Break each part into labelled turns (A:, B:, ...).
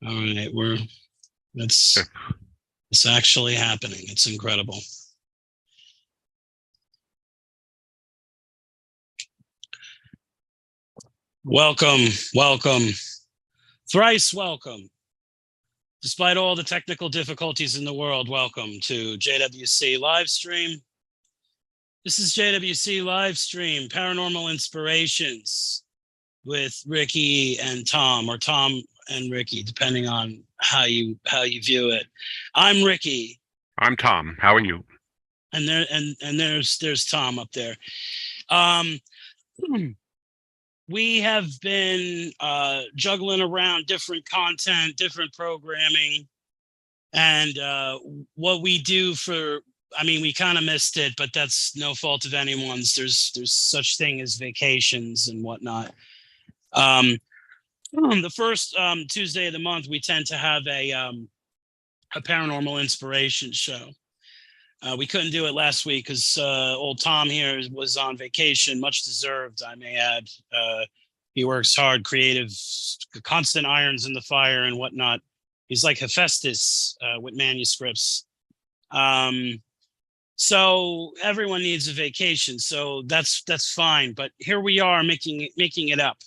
A: All right, it's actually happening. It's incredible. Welcome, welcome, thrice welcome. Despite all the technical difficulties in the world, welcome to JWC Livestream. This is JWC Livestream, Paranormal Inspirations with Ricky and Tom, or Tom and Ricky, depending on how you view it. I'm Ricky.
B: I'm Tom. How are you?
A: And there's Tom up there. We have been juggling around different content, different programming, and what we do we kind of missed it, but that's no fault of anyone's. There's such thing as vacations and whatnot. The first Tuesday of the month, we tend to have a paranormal inspiration show. We couldn't do it last week because old Tom here was on vacation, much deserved, I may add. He works hard, creative, constant irons in the fire and whatnot. He's like Hephaestus with manuscripts. So everyone needs a vacation, so that's fine. But here we are making it up.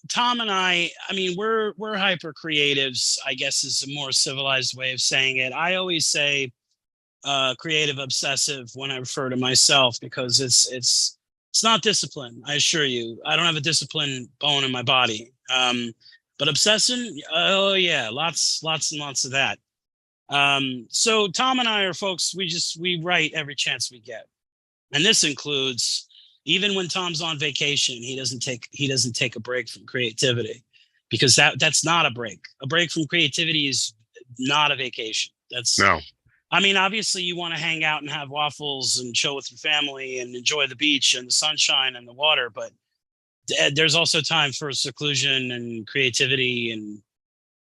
A: Tom and I mean, we're hyper creatives, I guess is a more civilized way of saying it. I always say creative obsessive when I refer to myself, because it's not discipline. I assure you, I don't have a discipline bone in my body. But obsession, oh yeah, lots and lots of that. So Tom and I are folks, we write every chance we get. And this includes, even when Tom's on vacation, he doesn't take a break from creativity, because that's not a break. A break from creativity is not a vacation.
B: No.
A: I mean, obviously you want to hang out and have waffles and chill with your family and enjoy the beach and the sunshine and the water, but there's also time for seclusion and creativity. And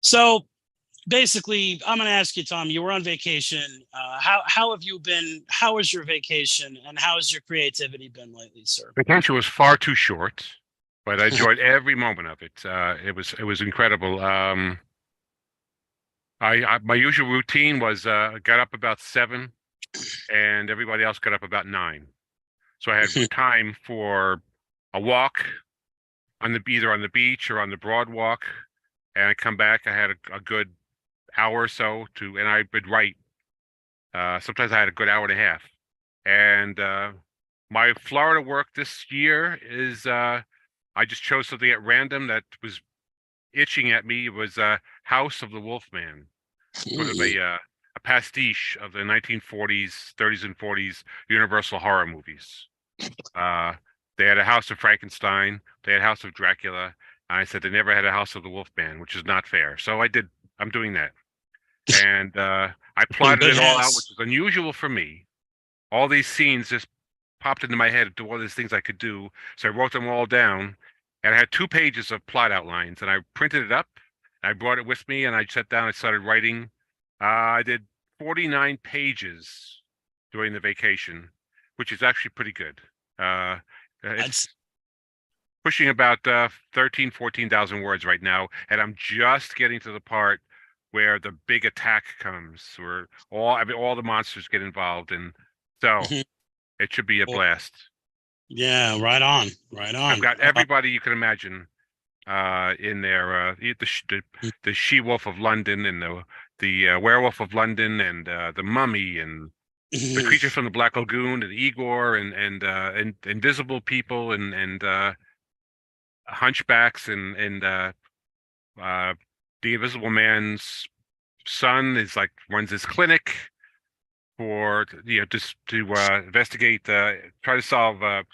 A: so basically, I'm going to ask you, Tom, you were on vacation. How have you been? How was your vacation, and how has your creativity been lately, sir?
B: Vacation was far too short, but I enjoyed every moment of it. It was incredible. My usual routine was got up about 7, and everybody else got up about 9. So I had time for a walk either on the beach or on the broad walk, and I come back. I had a good hour or so and I would write. Sometimes I had a good hour and a half. And my Florida work this year is I just chose something at random that was itching at me. It was House of the Wolfman, sort of a pastiche of the 1940s, 30s, and 40s Universal horror movies. They had a House of Frankenstein, they had House of Dracula, and I said they never had a House of the Wolfman, which is not fair. So I'm doing that. And I plotted it all out, which is unusual for me. All these scenes just popped into my head to all these things I could do. So I wrote them all down, and I had 2 pages of plot outlines, and I printed it up. And I brought it with me, and I sat down and started writing. I did 49 pages during the vacation, which is actually pretty good. It's pushing about 14,000 words right now, and I'm just getting to the part where the big attack comes, where all the monsters get involved, and so it should be a blast.
A: Yeah, right on.
B: I've got everybody you can imagine in there. The She-Wolf of London, and the Werewolf of London, and the Mummy, and the Creature from the Black Lagoon, and Igor, and Invisible People, and Hunchbacks, and the Invisible Man's son runs his clinic for just to investigate, try to solve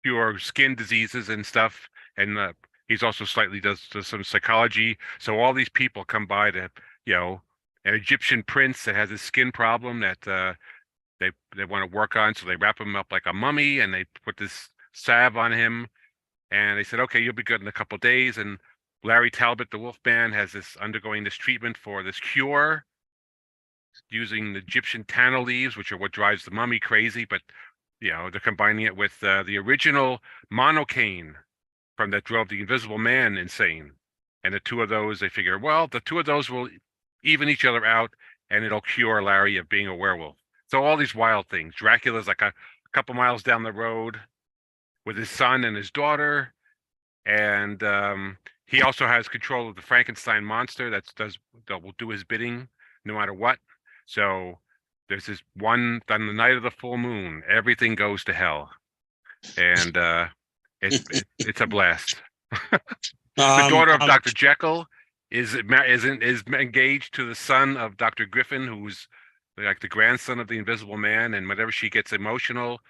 B: cure skin diseases and stuff, and he's also slightly does some psychology. So all these people come by to an Egyptian prince that has a skin problem that they want to work on, so they wrap him up like a mummy and they put this salve on him, and they said, okay, you'll be good in a couple of days. And Larry Talbot, the Wolfman, has undergoing this treatment for this cure using the Egyptian tanner leaves, which are what drives the mummy crazy. But they're combining it with the original monocaine from that drove the Invisible Man insane. And the two of those, they figure, well, the two of those will even each other out, and it'll cure Larry of being a werewolf. So all these wild things. Dracula's like a couple miles down the road with his son and his daughter, and he also has control of the Frankenstein monster that will do his bidding no matter what. So there's this one on the night of the full moon, everything goes to hell, and it's a blast. The daughter of Dr. Jekyll is engaged to the son of Dr. Griffin, who's like the grandson of the Invisible Man, and whenever she gets emotional,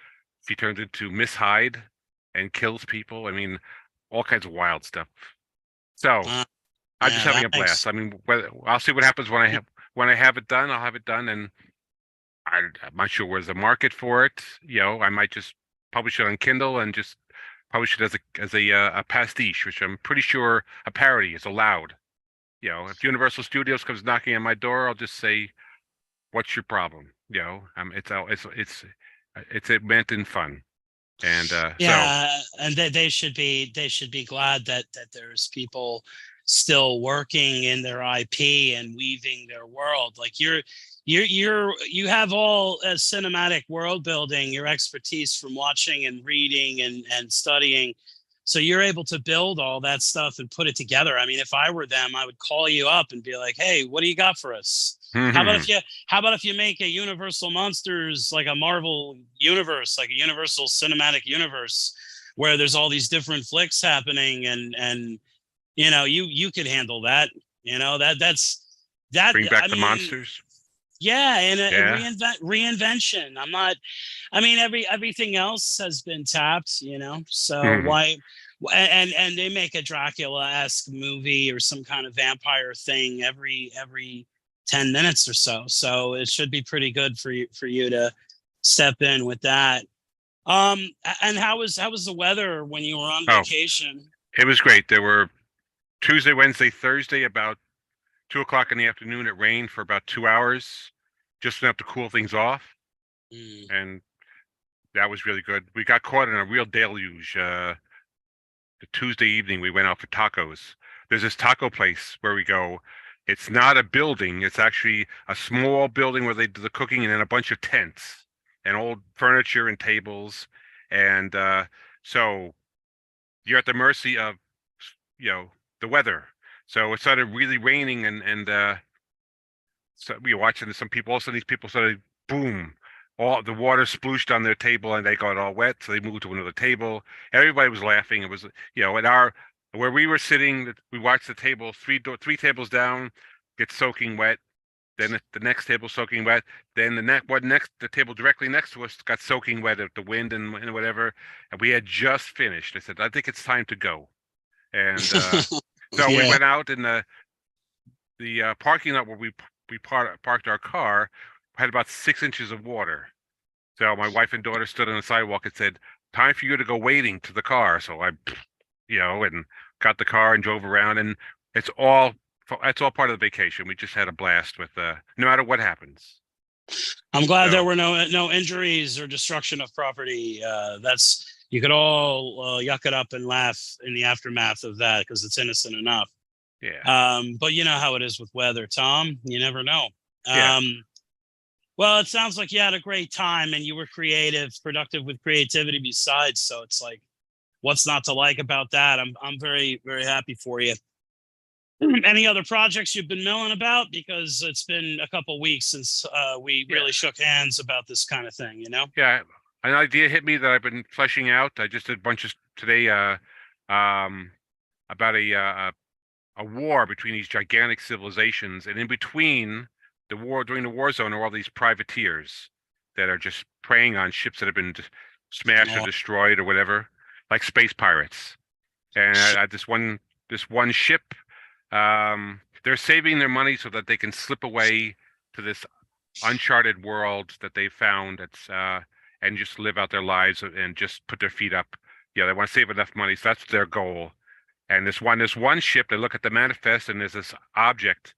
B: she turns into Miss Hyde and kills people. I mean, all kinds of wild stuff. So I'm just having a blast. I mean, I'll see what happens when I have it done. I'll have it done, and I'm not sure where's the market for it. You know, I might just publish it on Kindle and just publish it as a pastiche, which I'm pretty sure a parody is allowed. You know, if Universal Studios comes knocking on my door, I'll just say, "What's your problem?" You know, it's meant in fun, and
A: and they should be glad that there's people still working in their IP and weaving their world. Like you have all cinematic world building, your expertise from watching and reading and studying. So you're able to build all that stuff and put it together. I mean, if I were them, I would call you up and be like, "Hey, what do you got for us? How about if you make a Universal Monsters, like a Marvel universe, like a Universal Cinematic Universe, where there's all these different flicks happening, and you know, you could handle that. You know, that's that.
B: Bring back the monsters.
A: Yeah, and reinvention. I mean, everything else has been tapped, you know. So why? And they make a Dracula-esque movie or some kind of vampire thing every 10 minutes or so. So it should be pretty good for you to step in with that. And how was the weather when you were on vacation?
B: It was great. There were Tuesday, Wednesday, Thursday, about 2:00 in the afternoon. It rained for about 2 hours, just enough to cool things off, and that was really good. We got caught in a real deluge. The Tuesday evening, we went out for tacos. There's this taco place where we go. It's not a building. It's actually a small building where they do the cooking, and then a bunch of tents and old furniture and tables. And so you're at the mercy of, you know, the weather. So it started really raining, and so we were watching some people. Also, these people started, boom, all the water splooshed on their table, and they got all wet. So they moved to another table. Everybody was laughing. It was, you know, where we were sitting, we watched the table three tables down get soaking wet. Then the next table soaking wet. Then the table directly next to us got soaking wet of the wind and whatever. And we had just finished. I said, "I think it's time to go." And so we went out in the parking lot where we parked our car. Had about 6 inches of water. So my wife and daughter stood on the sidewalk and said, "Time for you to go wading to the car." So I, you know, and got the car and drove around, and it's all part of the vacation. We just had a blast with no matter what happens.
A: I'm glad there were no injuries or destruction of property. You could all yuck it up and laugh in the aftermath of that because it's innocent enough.
B: Yeah.
A: But you know how it is with weather, Tom. You never know.
B: Yeah.
A: Well, it sounds like you had a great time and you were productive with creativity besides. So it's like, what's not to like about that? I'm very, very happy for you. Any other projects you've been milling about? Because it's been a couple weeks since we really shook hands about this kind of thing, you know?
B: Yeah. An idea hit me that I've been fleshing out. I just did a bunch of today about a war between these gigantic civilizations, and in between during the war zone are all these privateers that are just preying on ships that have been smashed or destroyed or whatever, like space pirates. And this one ship, they're saving their money so that they can slip away to this uncharted world that they found. And just live out their lives and just put their feet up. Yeah, they want to save enough money, so that's their goal. And this one ship, they look at the manifest, and there's this object,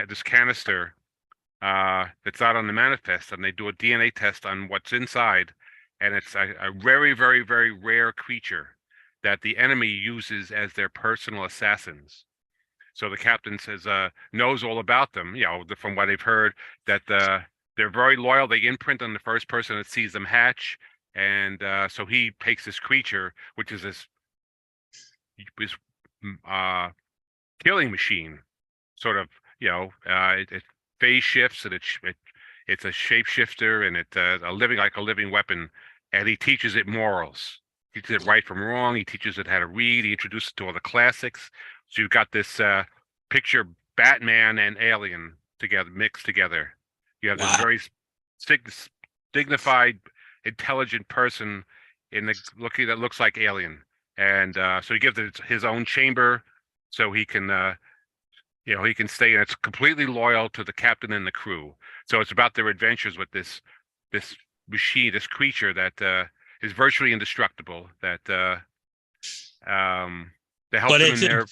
B: this canister, that's not on the manifest, and they do a DNA test on what's inside, and it's a very, very, very rare creature. that the enemy uses as their personal assassins. So the captain says, knows all about them, from what they've heard, that they're very loyal. They imprint on the first person that sees them hatch. And so he takes this creature, which is this uh, killing machine, sort of, it phase shifts, and it's a shapeshifter, and it's a living weapon. And he teaches it morals. He teaches it right from wrong. He teaches it how to read. He introduces it to all the classics. So you've got this picture Batman and Alien together, mixed together. You have this
A: Wow.
B: very dignified, intelligent person that looks like Alien, and so he gives it his own chamber, so he can he can stay, and it's completely loyal to the captain and the crew. So it's about their adventures with this machine, this creature that is virtually indestructible. That helps
A: But
B: them in their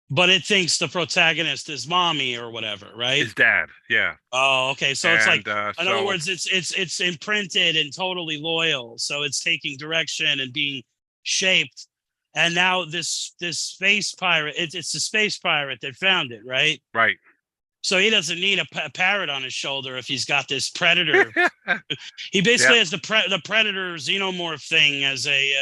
A: it thinks the protagonist is mommy or whatever, right?
B: his dad. Yeah.
A: Oh, okay. So it's like,
B: And
A: in other words, it's imprinted and totally loyal. So it's taking direction and being shaped. And now this space pirate, it's the space pirate that found it, right?
B: Right.
A: So he doesn't need a parrot on his shoulder if he's got this predator. He basically has the predator xenomorph thing as a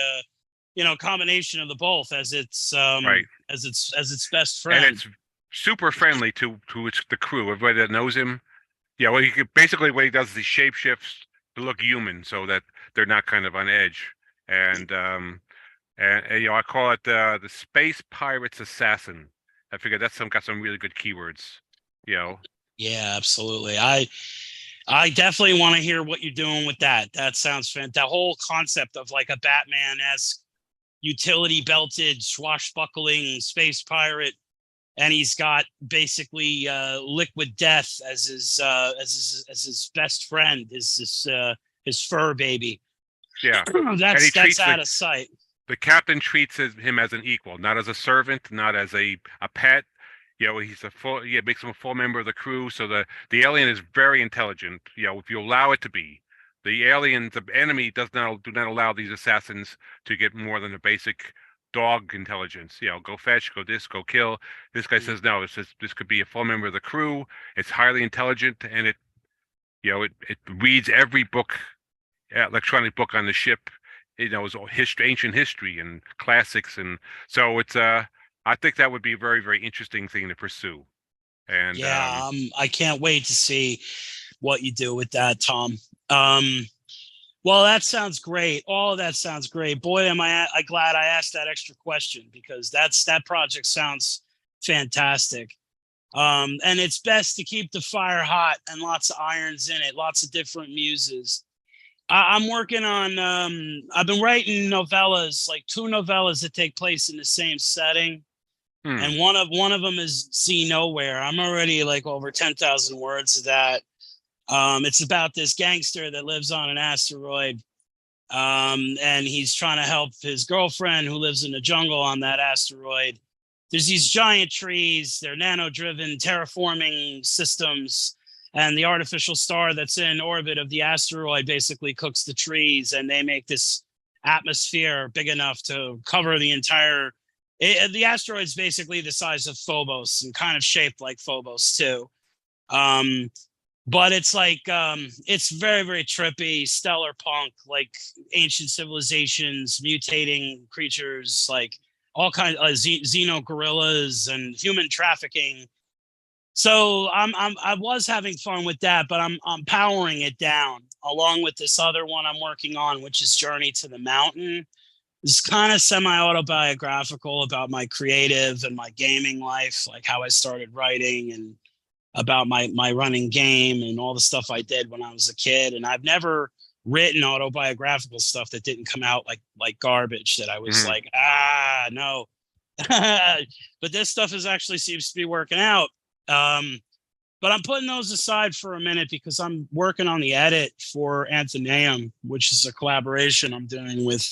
A: combination of the both as its
B: Right.
A: as its best friend.
B: And it's super friendly to the crew, everybody that knows him. Yeah, well, basically what he does is he shapeshifts to look human, so that they're not kind of on edge. And I call it the space pirate's assassin. I figured that's got some really good keywords.
A: Yeah, absolutely. I definitely want to hear what you're doing with that. That sounds fantastic. That whole concept of like a Batman-esque utility belted swashbuckling space pirate, and he's got basically liquid death as his best friend, his fur baby.
B: Yeah.
A: That's out of sight.
B: The captain treats him as an equal, not as a servant, not as a pet. He's makes him a full member of the crew. So the alien is very intelligent. If you allow it to be. The enemy do not allow these assassins to get more than a basic dog intelligence. Go fetch, go go kill. This guy says no. This could be a full member of the crew. It's highly intelligent, and it reads every electronic book on the ship. It's all ancient history and classics, and so it's I think that would be a very, very interesting thing to pursue. And
A: I can't wait to see what you do with that, Tom. Well, that sounds great. All of that sounds great. Boy, am I glad I asked that extra question, because that project sounds fantastic. And it's best to keep the fire hot and lots of irons in it, lots of different muses. I'm working on I've been writing novellas, like 2 novellas that take place in the same setting. And one of them is See Nowhere. I'm already like over 10,000 words of that. It's about this gangster that lives on an asteroid. And he's trying to help his girlfriend who lives in the jungle on that asteroid. There's these giant trees, they're nano-driven terraforming systems. And the artificial star that's in orbit of the asteroid basically cooks the trees, and they make this atmosphere big enough to cover the entire. The asteroid's basically the size of Phobos and kind of shaped like Phobos too. But it's like it's very, very trippy, stellar punk, like ancient civilizations, mutating creatures, like all kinds of xeno gorillas and human trafficking. So I was having fun with that, but I'm powering it down along with this other one I'm working on, which is Journey to the Mountain. It's kind of semi-autobiographical about my creative and my gaming life, like how I started writing and about my running game and all the stuff I did when I was a kid. And I've never written autobiographical stuff that didn't come out like garbage, that I was like, no. But this stuff actually seems to be working out. But I'm putting those aside for a minute because I'm working on the edit for Athenaeum, which is a collaboration I'm doing with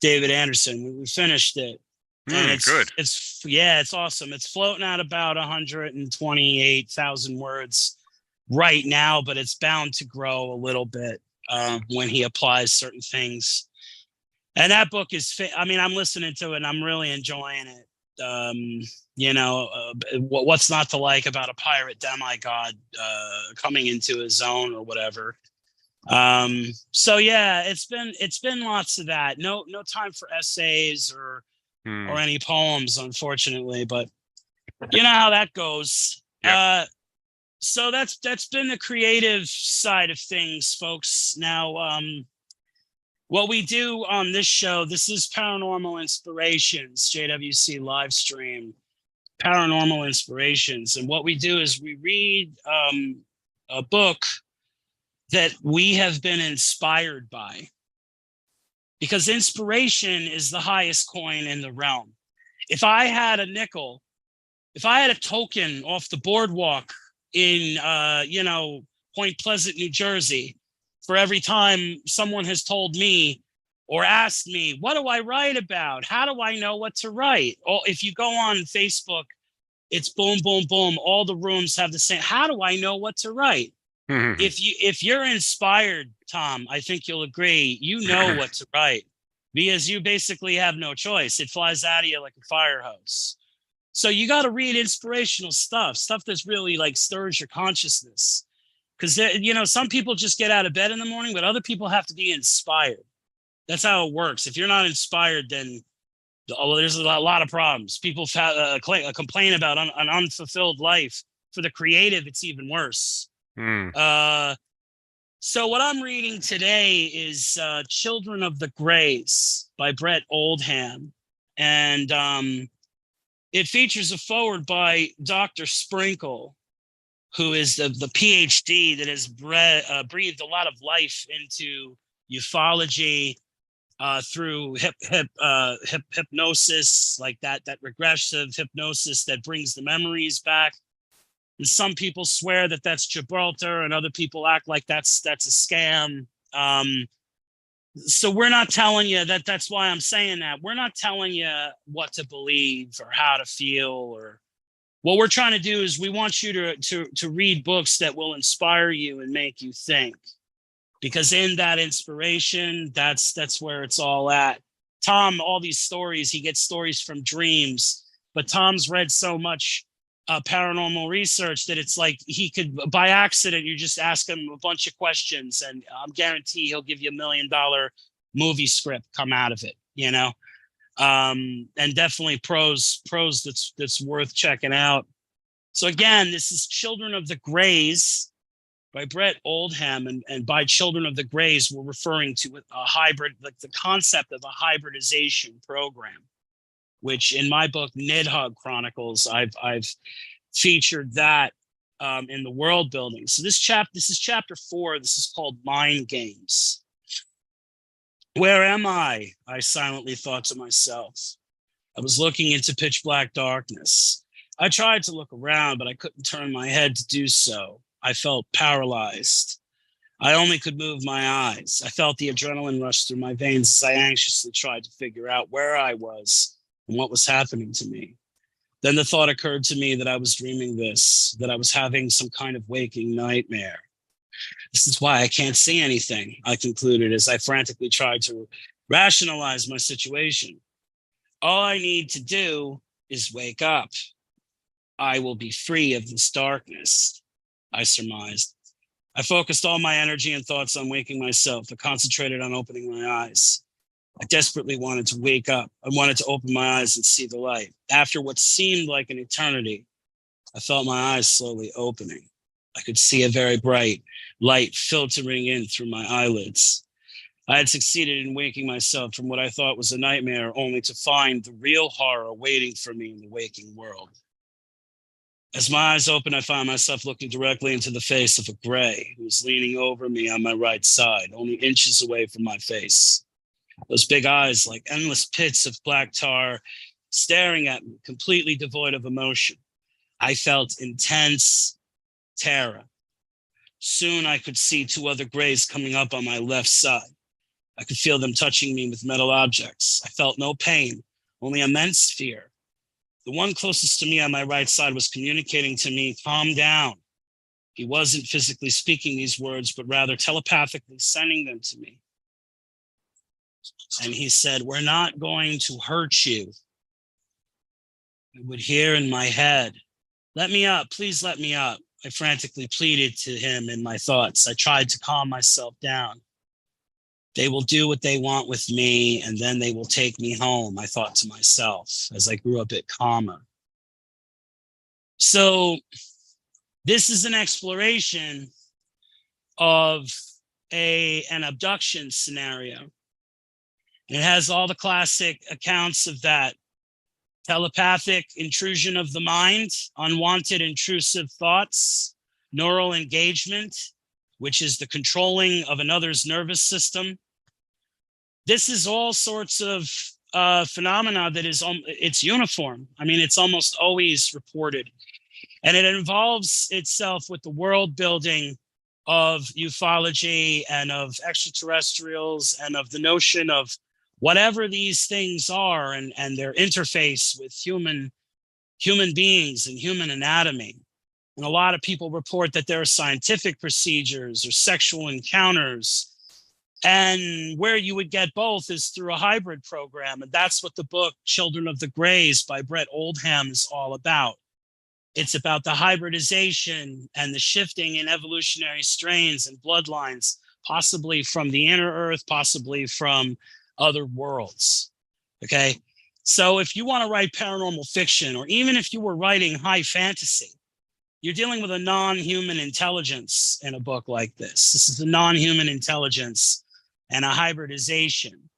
A: David Anderson. We finished it. And it's
B: good.
A: It's awesome. It's floating at about 128,000 words right now, but it's bound to grow a little bit when he applies certain things. And that book is, I mean, I'm listening to it and I'm really enjoying it. You know, what's not to like about a pirate demigod coming into his own or whatever. So yeah, it's been lots of that. No time for essays or any poems, unfortunately, but you know how that goes.
B: Yep.
A: So that's been the creative side of things, folks. Now, what we do on this show, this is Paranormal Inspirations, JWC Livestream, Paranormal Inspirations. And what we do is we read a book that we have been inspired by, because inspiration is the highest coin in the realm. If I had a nickel, if I had a token off the boardwalk in, Point Pleasant, New Jersey, for every time someone has told me or asked me, what do I write about? How do I know what to write? Or if you go on Facebook, it's boom, boom, boom. All the rooms have the same. How do I know what to write? If you're inspired, Tom, I think you'll agree, you know what to write, because you basically have no choice. It flies out of you like a fire hose. So you got to read inspirational stuff that's really like stirs your consciousness. Because, some people just get out of bed in the morning, but other people have to be inspired. That's how it works. If you're not inspired, then there's a lot of problems. People complain about an unfulfilled life. For the creative, it's even worse. So what I'm reading today is Children of the Greys by Brett Oldham. And it features a foreword by Dr. Sprinkle, who is the PhD that has breathed a lot of life into ufology through hypnosis, like that regressive hypnosis that brings the memories back. And some people swear that that's Gibraltar, and other people act like that's a scam. So we're not telling you that. That's why I'm saying that. We're not telling you what to believe or how to feel. Or what we're trying to do is we want you to read books that will inspire you and make you think. Because in that inspiration, that's where it's all at. Tom, all these stories, he gets stories from dreams, but Tom's read so much paranormal research that it's like he could, by accident, you just ask him a bunch of questions and I'm guarantee he'll give you $1 million movie script come out of it, and definitely prose that's worth checking out. So again, this is Children of the Greys by Brett Oldham, and by Children of the Greys, we're referring to a hybrid, like the concept of a hybridization program, which in my book, Nidhogg Chronicles, I've featured that in the world building. So this is chapter 4. This is called Mind Games. Where am I silently thought to myself. I was looking into pitch black darkness. I tried to look around, but I couldn't turn my head to do so. I felt paralyzed. I only could move my eyes. I felt the adrenaline rush through my veins as I anxiously tried to figure out where I was and what was happening to me. Then the thought occurred to me that I was dreaming this, that I was having some kind of waking nightmare. This is why I can't see anything, I concluded as I frantically tried to rationalize my situation. All I need to do is wake up. I will be free of this darkness, I surmised. I focused all my energy and thoughts on waking myself. I concentrated on opening my eyes. I desperately wanted to wake up. I wanted to open my eyes and see the light. After what seemed like an eternity, I felt my eyes slowly opening. I could see a very bright light filtering in through my eyelids. I had succeeded in waking myself from what I thought was a nightmare, only to find the real horror waiting for me in the waking world. As my eyes opened, I found myself looking directly into the face of a gray who was leaning over me on my right side, only inches away from my face. Those big eyes, like endless pits of black tar, staring at me, completely devoid of emotion. I felt intense terror. Soon I could see 2 other grays coming up on my left side. I could feel them touching me with metal objects. I felt no pain, only immense fear. The one closest to me on my right side was communicating to me, calm down. He wasn't physically speaking these words, but rather telepathically sending them to me. And he said, "We're not going to hurt you." I would hear in my head, "Let me up, please let me up." I frantically pleaded to him in my thoughts. I tried to calm myself down. "They will do what they want with me, and then they will take me home," I thought to myself as I grew a bit calmer. So this is an exploration of an abduction scenario. It has all the classic accounts of that: telepathic intrusion of the mind, unwanted intrusive thoughts, neural engagement, which is the controlling of another's nervous system. This is all sorts of phenomena that is, it's uniform. I mean, it's almost always reported. And it involves itself with the world building of ufology and of extraterrestrials and of the notion of whatever these things are, and their interface with human beings and human anatomy. And a lot of people report that there are scientific procedures or sexual encounters. And where you would get both is through a hybrid program. And that's what the book Children of the Greys by Brett Oldham is all about. It's about the hybridization and the shifting in evolutionary strains and bloodlines, possibly from the inner earth, possibly from other worlds. Okay. So if you want to write paranormal fiction, or even if you were writing high fantasy, you're dealing with a non-human intelligence in a book like this. This is a non-human intelligence and a hybridization.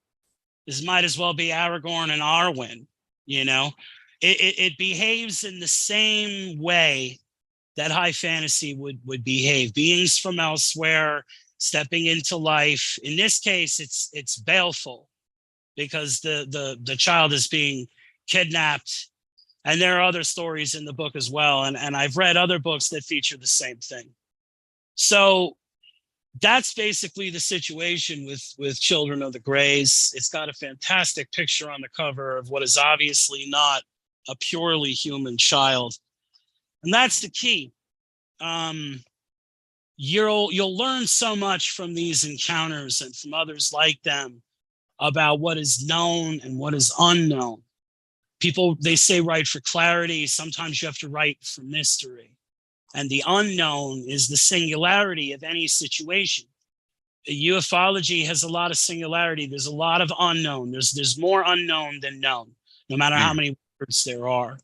A: This might as well be Aragorn and Arwen, you know? It behaves in the same way that high fantasy would behave. Beings from elsewhere stepping into life. In this case, it's baleful because the child is being kidnapped. And there are other stories in the book as well. And I've read other books that feature the same thing. So that's basically the situation with Children of the Greys. It's got a fantastic picture on the cover of what is obviously not a purely human child. And that's the key. You'll learn so much from these encounters and from others like them about what is known and what is unknown. People, they say write for clarity. Sometimes you have to write for mystery. And the unknown is the singularity of any situation. Ufology has a lot of singularity. There's a lot of unknown. There's more unknown than known, no matter how many words there are.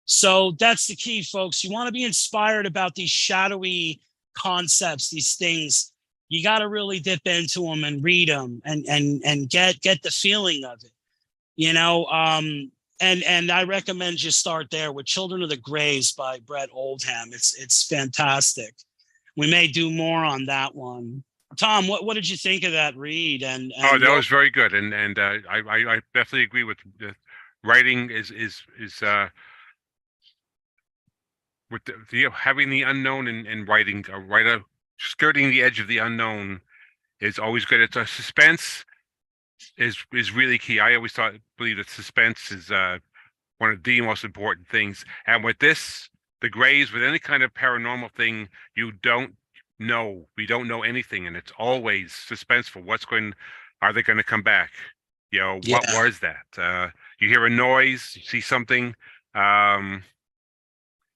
A: So that's the key, folks. You want to be inspired about these shadowy concepts, these things. You got to really dip into them and read them and get the feeling of it, you know. And I recommend you start there with Children of the Greys by Brett Oldham. It's fantastic. We may do more on that one. Tom, what did you think of that read? And
B: Oh, that was very good, and I definitely agree with the writing is with the having the unknown and writing a writer skirting the edge of the unknown is always good. It's a suspense is really key. I always believe that suspense is one of the most important things. And with this, the Greys, with any kind of paranormal thing, you don't know. We don't know anything, and it's always suspenseful. Are they going to come back? You know, what was that? You hear a noise, you see something. You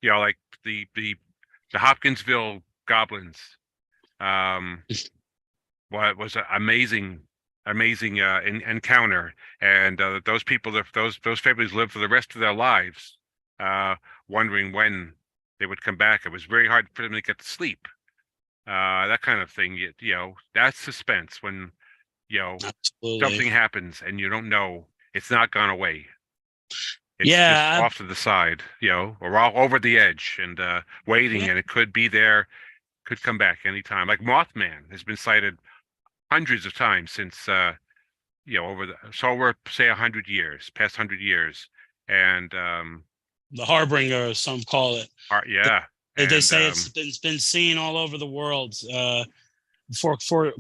B: know, like the Hopkinsville goblins. What was an amazing encounter, and those people, those families lived for the rest of their lives, wondering when they would come back. It was very hard for them to get to sleep. That kind of thing. You know, that's suspense when, you know, something happens and you don't know. It's not gone away. It's just off to the side, you know, or all over the edge and waiting, and it could be there, could come back anytime. Like Mothman has been sighted hundreds of times since, you know, over say 100 years, past 100 years, and
A: the harbinger, some call it.
B: Yeah,
A: they say it's been seen all over the world,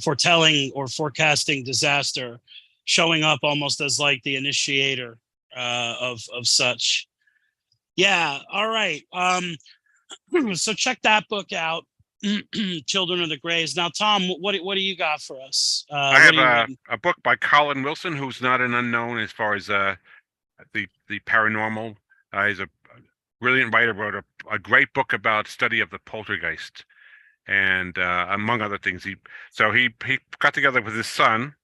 A: foretelling or forecasting disaster, showing up almost as like the initiator of such. Yeah. All right. So check that book out. Children of the Greys. Now, Tom, what do you got for us?
B: I
A: What
B: have
A: are you reading?
B: a book by Colin Wilson, who's not an unknown as far as the paranormal. He's a brilliant writer. Wrote a great book about study of the poltergeist, and among other things, he got together with his son.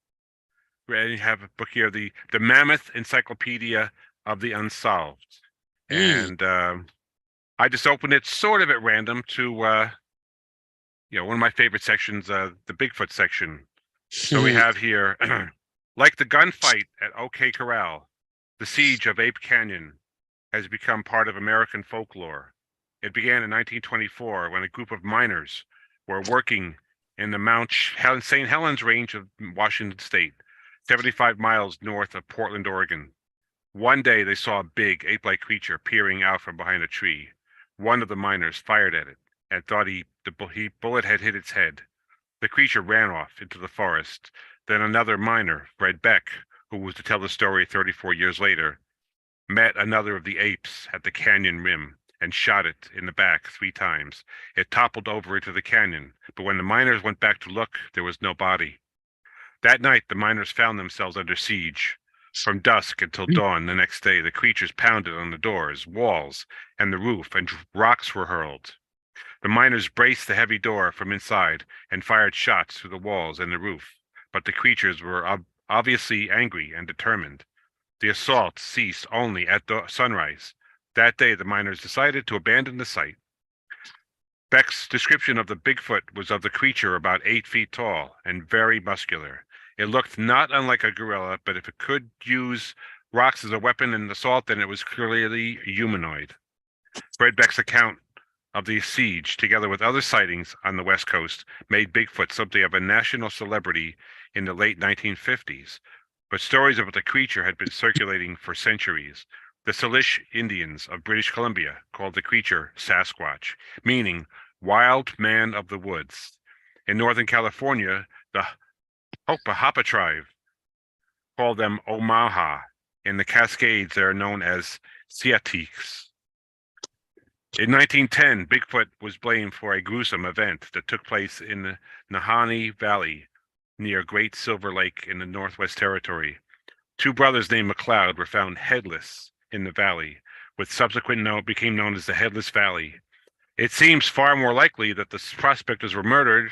B: And you have a book here, the Mammoth Encyclopedia of the Unsolved,
A: Mm.
B: and I just opened it sort of at random to one of my favorite sections, the Bigfoot section. So we have here, like the gunfight at OK Corral, the siege of Ape Canyon has become part of American folklore. It began in 1924 when a group of miners were working in the St. Helens Range of Washington State, 75 miles north of Portland, Oregon. One day they saw a big ape-like creature peering out from behind a tree. One of the miners fired at it and thought the bullet had hit its head. The creature ran off into the forest. Then another miner, Fred Beck, who was to tell the story 34 years later, met another of the apes at the canyon rim and shot it in the back 3 times. It toppled over into the canyon, but when the miners went back to look, there was no body. That night, the miners found themselves under siege. From dusk until dawn the next day, the creatures pounded on the doors, walls, and the roof, and rocks were hurled. The miners braced the heavy door from inside and fired shots through the walls and the roof, but the creatures were obviously angry and determined. The assault ceased only at sunrise. That day, the miners decided to abandon the site. Beck's description of the Bigfoot was of the creature about 8 feet tall and very muscular. It looked not unlike a gorilla, but if it could use rocks as a weapon in assault, then it was clearly humanoid. Fred Beck's account of the siege, together with other sightings on the West Coast, made Bigfoot something of a national celebrity in the late 1950s. But stories about the creature had been circulating for centuries. The Salish Indians of British Columbia called the creature Sasquatch, meaning wild man of the woods. In Northern California, the Hopa tribe called them Omaha. In the Cascades, they are known as Siatiques. In 1910, Bigfoot was blamed for a gruesome event that took place in the Nahanni Valley near Great Silver Lake in the Northwest Territory. 2 brothers named McLeod were found headless in the valley, which became known as the Headless Valley. It seems far more likely that the prospectors were murdered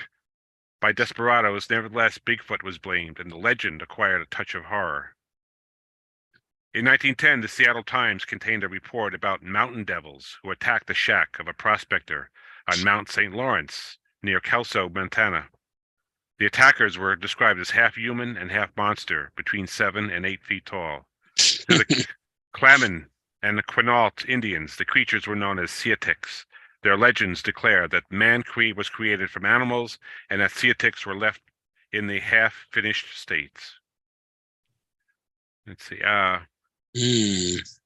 B: by desperados. Nevertheless, Bigfoot was blamed, and the legend acquired a touch of horror. In 1910, the Seattle Times contained a report about mountain devils who attacked the shack of a prospector on Mount St. Lawrence near Kelso, Montana. The attackers were described as half human and half monster, between 7 and 8 feet tall. To the Claman and the Quinault Indians, the creatures were known as Siatics. Their legends declare that man was created from animals and that Siatics were left in the half-finished states. Let's see. It's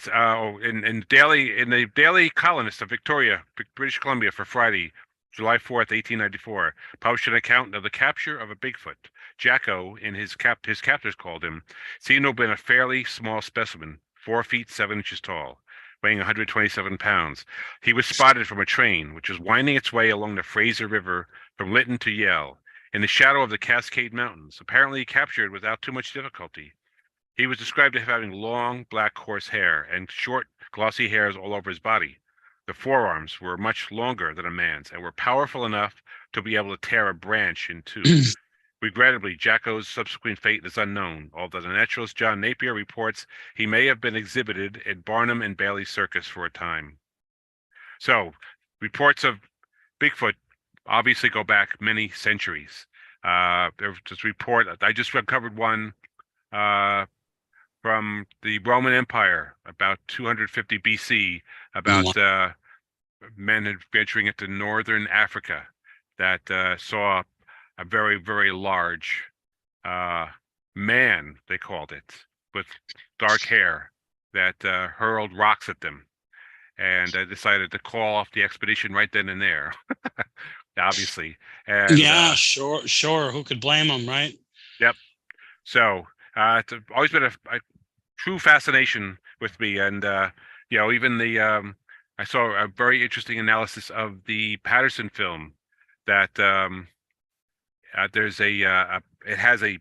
B: in the Daily Colonist of Victoria, British Columbia, for Friday, July 4th, 1894, published an account of the capture of a Bigfoot. Jacko, in his captors called him, seemed to have been a fairly small specimen, 4 feet 7 inches tall, weighing 127 pounds. He was spotted from a train, which was winding its way along the Fraser River from Lytton to Yale, in the shadow of the Cascade Mountains, apparently captured without too much difficulty. He was described as having long, black, coarse hair and short, glossy hairs all over his body. The forearms were much longer than a man's and were powerful enough to be able to tear a branch in two. Regrettably, Jacko's subsequent fate is unknown, although the naturalist John Napier reports he may have been exhibited at Barnum and Bailey Circus for a time. So, reports of Bigfoot obviously go back many centuries. There's this report, I just uncovered one from the Roman Empire about 250 BC about men adventuring into northern Africa that saw a very, very large man, they called it, with dark hair that hurled rocks at them. And I decided to call off the expedition right then and there, obviously. And
A: yeah, sure. Who could blame them, right?
B: Yep. So it's always been a true fascination with me, and even the I saw a very interesting analysis of the Patterson film that there's it has a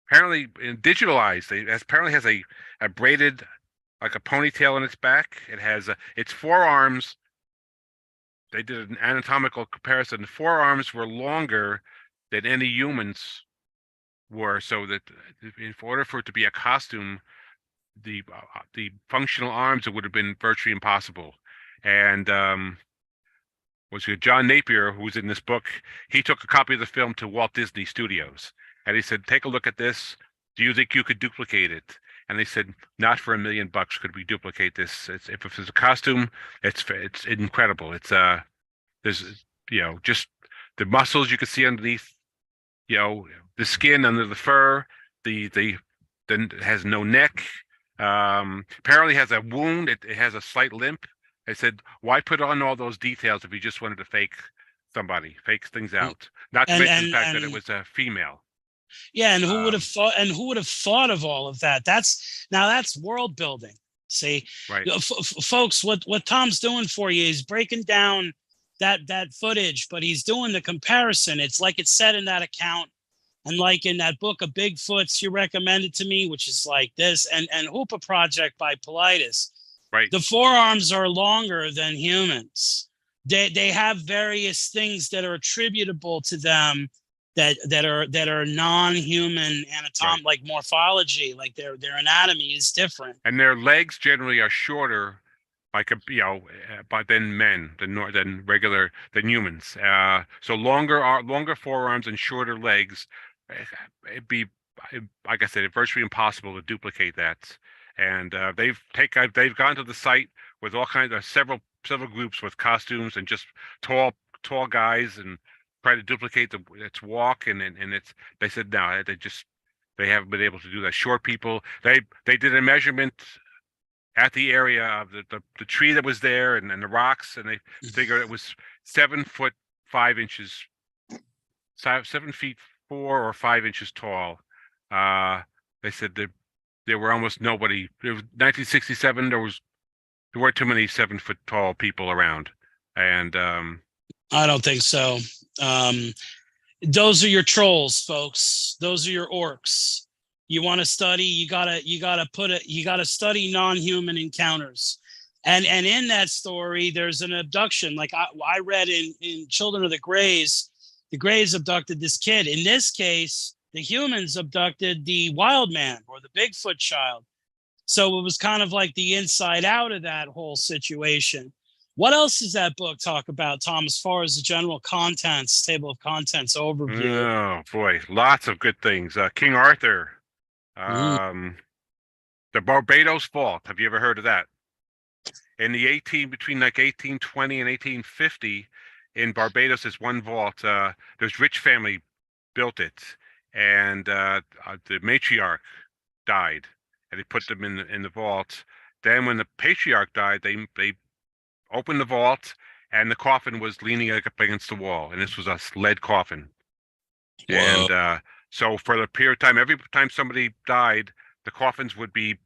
B: apparently digitalized. It apparently has a braided like a ponytail in its back. It has its forearms. They did an anatomical comparison. The forearms were longer than any humans were, so that in order for it to be a costume, the functional arms, it would have been virtually impossible. And was it John Napier, who was in this book? He took a copy of the film to Walt Disney Studios, and he said, "Take a look at this. Do you think you could duplicate it?" And they said, "Not for $1 million could we duplicate this. If it's a costume, it's incredible. There's just the muscles you can see underneath, the skin under the fur, the then it has no neck. Apparently has a wound. It has a slight limp. I said, why put on all those details if you just wanted to fake fake things out? Not to mention the fact that it was a female.
A: Yeah, and who would have thought? And who would have thought of all of that? That's world building. See,
B: right,
A: folks, what Tom's doing for you is breaking down that footage, but he's doing the comparison. It's like it's said in that account, and like in that book of Bigfoots you recommended to me, which is like this, and Hoopa Project by Politis.
B: right.
A: The forearms are longer than humans. They have various things that are attributable to them that are non-human
B: Right.
A: like morphology, like their anatomy is different.
B: And their legs generally are shorter, like but than men, than humans. So longer forearms and shorter legs. It'd be, like I said, virtually impossible to duplicate that. And they've gone to the site with all kinds of several groups with costumes and just tall guys and try to duplicate its walk, and they said no, they haven't been able to do that. Short people, they did a measurement at the area of the tree that was there and the rocks, and they figured it was 7 foot 5 inches, 7 feet 4 or 5 inches tall. They said that there were almost nobody. It was 1967. There weren't too many 7 foot tall people around, and
A: I don't think so. Those are your trolls, folks. Those are your orcs. You want to study, you gotta study non-human encounters. And in that story, there's an abduction. Like I read in Children of the Greys abducted this kid. In this case, the humans abducted the wild man or the Bigfoot child. So it was kind of like the inside out of that whole situation. What else does that book talk about, Tom, as far as the general contents, table of contents overview?
B: oh boy, lots of good things. King Arthur,
A: Mm.
B: the Barbados Vault. Have you ever heard of that? In the between like 1820 and 1850, in Barbados, is one vault. This rich family built it, and the matriarch died, and they put them in the vault. Then, when the patriarch died, they opened the vault, and the coffin was leaning up against the wall, and this was a lead coffin.
A: Whoa.
B: And so for the period of time, every time somebody died, the coffins would be,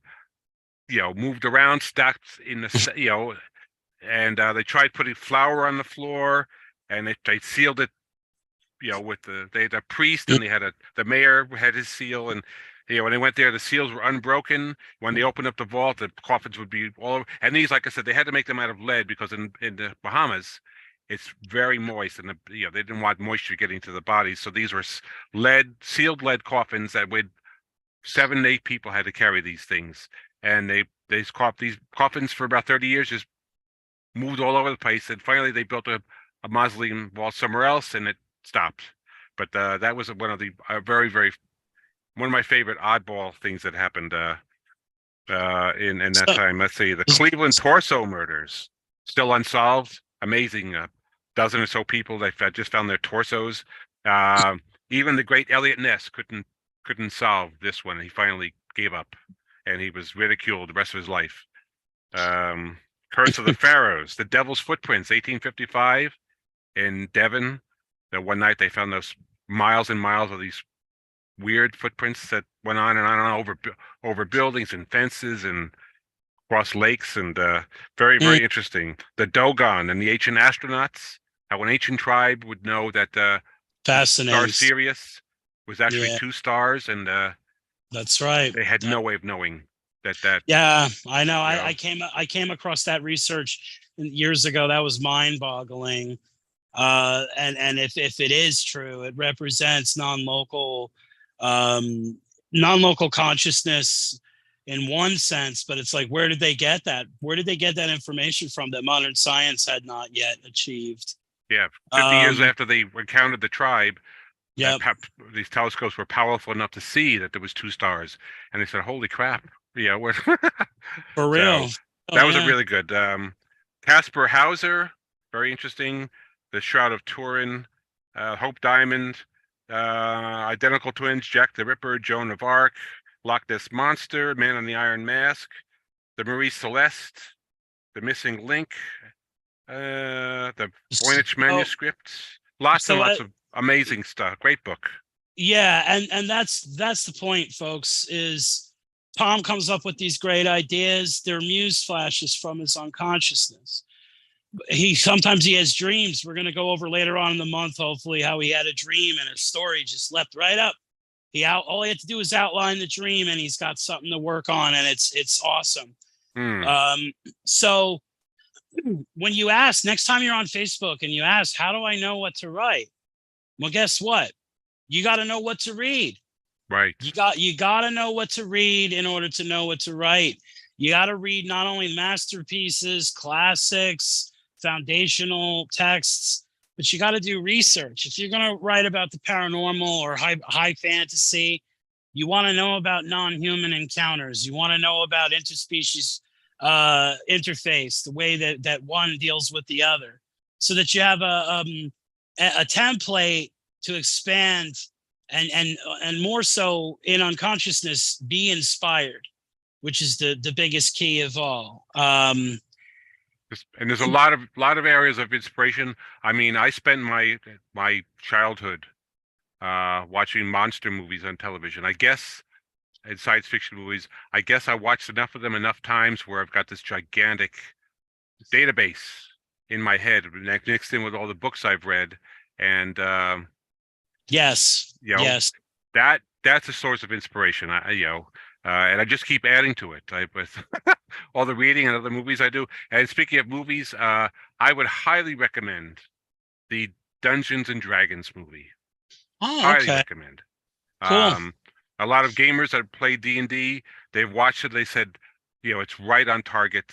B: moved around, stacked in the, and they tried putting flour on the floor, and they sealed it, with they had a priest, and they had the mayor had his seal, and when they went there, the seals were unbroken. When they opened up the vault, the coffins would be all over. And these, like I said, they had to make them out of lead because in the Bahamas, it's very moist, and they didn't want moisture getting to the bodies. So these were sealed lead coffins that would 7 to 8 people had to carry these things, and these coffins for about 30 years just moved all over the place, and finally they built a mausoleum wall somewhere else, and it stopped. But that was one of the very, very one of my favorite oddball things that happened in that time. Let's see, the Cleveland torso murders still unsolved. Amazing, dozen or so people that just found their torsos. Even the great Elliot Ness couldn't solve this one. He finally gave up, and he was ridiculed the rest of his life. Curse of the Pharaohs, the Devil's Footprints, 1855 in Devon. That one night they found those miles and miles of these weird footprints that went on and on over buildings and fences and across lakes, and very,
A: Mm,
B: very interesting. The Dogon and the ancient astronauts, how an ancient tribe would know that the star
A: fascinating.
B: Sirius was actually
A: Yeah,
B: two stars, and
A: that's right.
B: they had no way of knowing that,
A: Yeah, I know.
B: you
A: I
B: know.
A: came across that research years ago. That was mind-boggling. And if it is true, it represents um, non-local consciousness in one sense. But it's like, where did they get that? Where did they get that information from that modern science had not yet achieved?
B: Yeah, 50 years
A: Um,
B: after they encountered the tribe, that
A: yep,
B: these telescopes were powerful enough to see that there was two stars, and they said, "Holy crap!" Yeah, what?
A: for
B: So
A: real. Oh
B: that was a
A: yeah.
B: really good. Caspar Hauser, very interesting. The Shroud of Turin, Hope Diamond, Identical Twins, Jack the Ripper, Joan of Arc, Loch Ness Monster, Man on the Iron Mask, the Marie Celeste, the Missing Link, the Voynich
A: So
B: manuscripts. Lots and
A: so
B: lots of amazing stuff. Great book.
A: yeah, and that's the point, folks, is Tom comes up with these great ideas. They're muse flashes from his unconsciousness. He sometimes he has dreams. We're going to go over later on in the month, hopefully, how he had a dream and a story just leapt right up. All he had to do is outline the dream, and he's got something to work on, and it's awesome.
B: Hmm.
A: Um, so when you ask next time you're on Facebook and you ask, how do I know what to write? Well, guess what? You got to know what to read.
B: Right.
A: You got to know what to read in order to know what to write. You got to read not only masterpieces, classics, foundational texts, but you got to do research. If you're going to write about the paranormal or high fantasy, you want to know about non-human encounters. You want to know about interspecies interface, the way that one deals with the other, so that you have a template to expand and more so in unconsciousness, be inspired, which is the biggest key of all.
B: And there's a lot of areas of inspiration. I mean, I spent my childhood watching monster movies on television. I guess in science fiction movies, I guess I watched enough of them enough times where I've got this gigantic database in my head mixed in with all the books I've read, and
A: Yes,
B: you know
A: yes.
B: that's a source of inspiration. And I just keep adding to it. With all the reading and other movies I do. And speaking of movies, I would highly recommend the Dungeons and Dragons movie.
A: Oh,
B: Highly
A: okay,
B: recommend.
A: cool.
B: Um, a lot of gamers that play D&D, they've watched it. They said, it's right on target.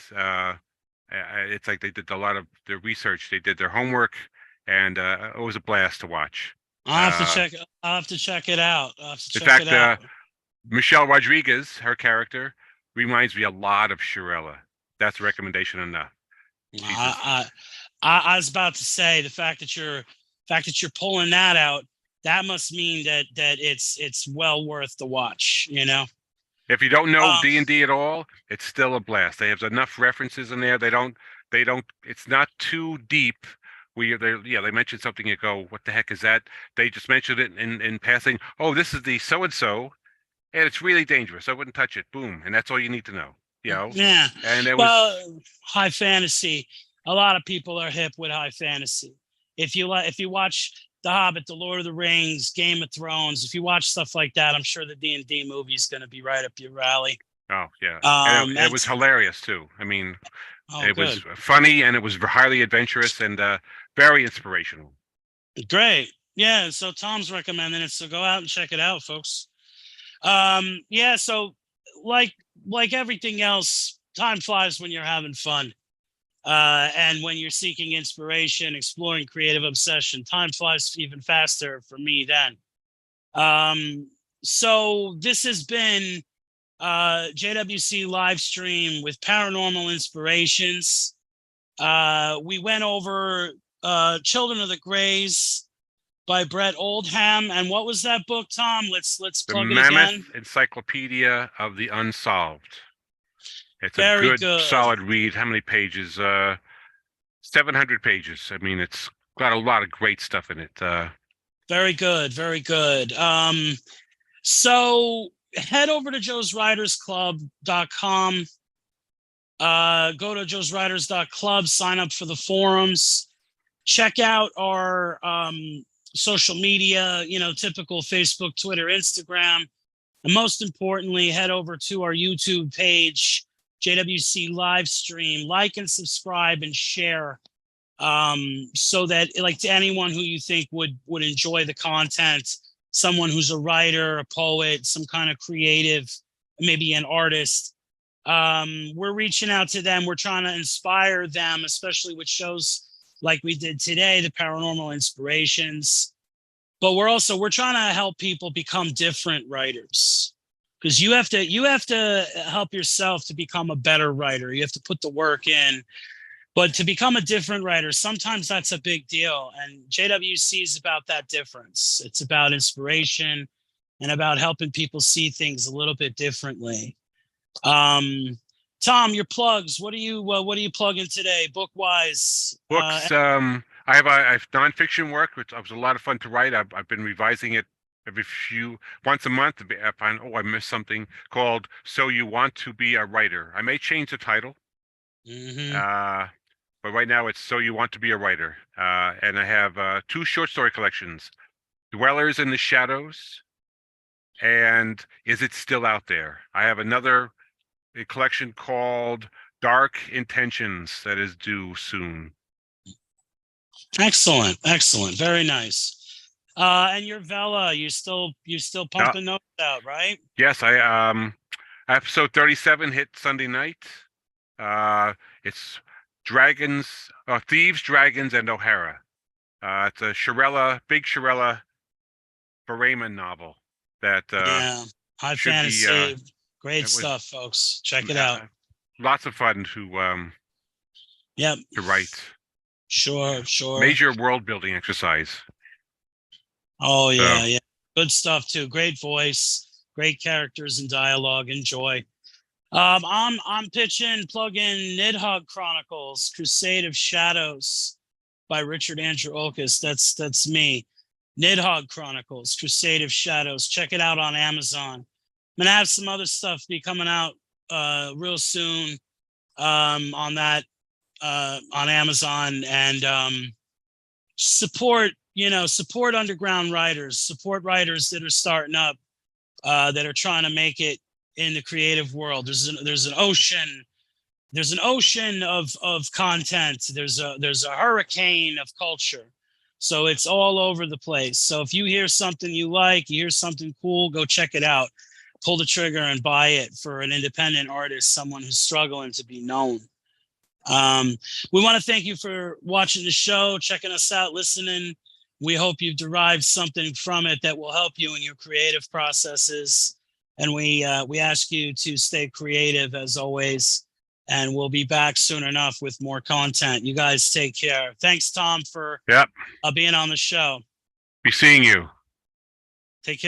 B: It's like they did a lot of their research. They did their homework, and it was a blast to watch.
A: I'll have to
B: Uh,
A: check. I'll have to check it out. I'll have to
B: in
A: check it
B: fact,
A: out.
B: Michelle Rodriguez, her character, reminds me a lot of Shirella. That's a recommendation enough. She's just,
A: I was about to say the fact that you're pulling that out, that must mean that it's well worth the watch.
B: if you don't know
A: Um,
B: D&D at all, it's still a blast. They have enough references in there. They don't, it's not too deep. They mention something, you go, what the heck is that? They just mentioned it in passing. Oh, this is the so-and-so, and it's really dangerous. I wouldn't touch it. Boom. And that's all you need to know,
A: yeah.
B: and it was,
A: Well, high fantasy. A lot of people are hip with high fantasy. If you watch The Hobbit, The Lord of the Rings, Game of Thrones, if you watch stuff like that, I'm sure the D&D movie is going to be right up your alley.
B: oh, yeah. And it was
A: That's
B: hilarious, too. I mean,
A: oh,
B: it was
A: good,
B: funny, and it was highly adventurous, and very inspirational.
A: great. Yeah, so Tom's recommending it, so go out and check it out, folks. Yeah, so like like everything else, time flies when you're having fun. And when you're seeking inspiration, exploring creative obsession, time flies even faster for me then. So this has been JWC Livestream with paranormal inspirations. We went over Children of the Greys by Brett Oldham. And what was that book, Tom? Let's
B: The
A: plug it again.
B: Mammoth Encyclopedia of the Unsolved. It's a
A: Very
B: good,
A: good.
B: solid read. How many pages? 700 pages. I mean, it's got a lot of great stuff in it.
A: Very good. Very good. So head over to joeswritersclub.com. Go to joeswriters.club, sign up for the forums, check out our social media, typical Facebook, Twitter, Instagram. And most importantly, head over to our YouTube page, JWC Livestream, like and subscribe and share, so that, like, to anyone who you think would enjoy the content, someone who's a writer, a poet, some kind of creative, maybe an artist, we're reaching out to them. We're trying to inspire them, especially with shows like we did today, the Paranormal Inspirations. But we're trying to help people become different writers, because you have to help yourself to become a better writer. You have to put the work in, but to become a different writer, sometimes that's a big deal. And JWC is about that difference. It's about inspiration and about helping people see things a little bit differently. Tom, your plugs. What are you plugging today, book wise?
B: Books. I have nonfiction work, which was a lot of fun to write. I've been revising it once a month. I find, I missed something, called "So You Want to Be a Writer." I may change the title, but right now it's "So You Want to Be a Writer." And I have 2 short story collections: "Dwellers in the Shadows" and "Is It Still Out There?" I have a collection called "Dark Intentions" that is due soon.
A: Excellent, very nice. And your Vela, you still pumping those out, right?
B: Yes, episode 37 hit Sunday night. It's Thieves, Dragons, and O'Hara. It's a big Shirella Barayman novel that
A: high fantasy, great stuff, folks. Check it out.
B: Lots of fun to write.
A: Sure.
B: Major world building exercise.
A: Oh yeah. Good stuff too. Great voice, great characters and dialogue. Enjoy. I'm plugging Nidhogg Chronicles, Crusade of Shadows by Richard Andrew Okus. That's me. Nidhogg Chronicles, Crusade of Shadows. Check it out on Amazon. I'm gonna have some other stuff be coming out real soon on that on Amazon, and support underground writers, support writers that are starting up, that are trying to make it in the creative world. There's an ocean of content. There's a hurricane of culture. So it's all over the place. So if you hear something you like, you hear something cool, go check it out. Pull the trigger and buy it for an independent artist, someone who's struggling to be known. We want to thank you for watching the show, checking us out, listening. We hope you've derived something from it that will help you in your creative processes. And we ask you to stay creative as always. And we'll be back soon enough with more content. You guys take care. Thanks, Tom, for being on the show.
B: Be seeing you.
A: Take care.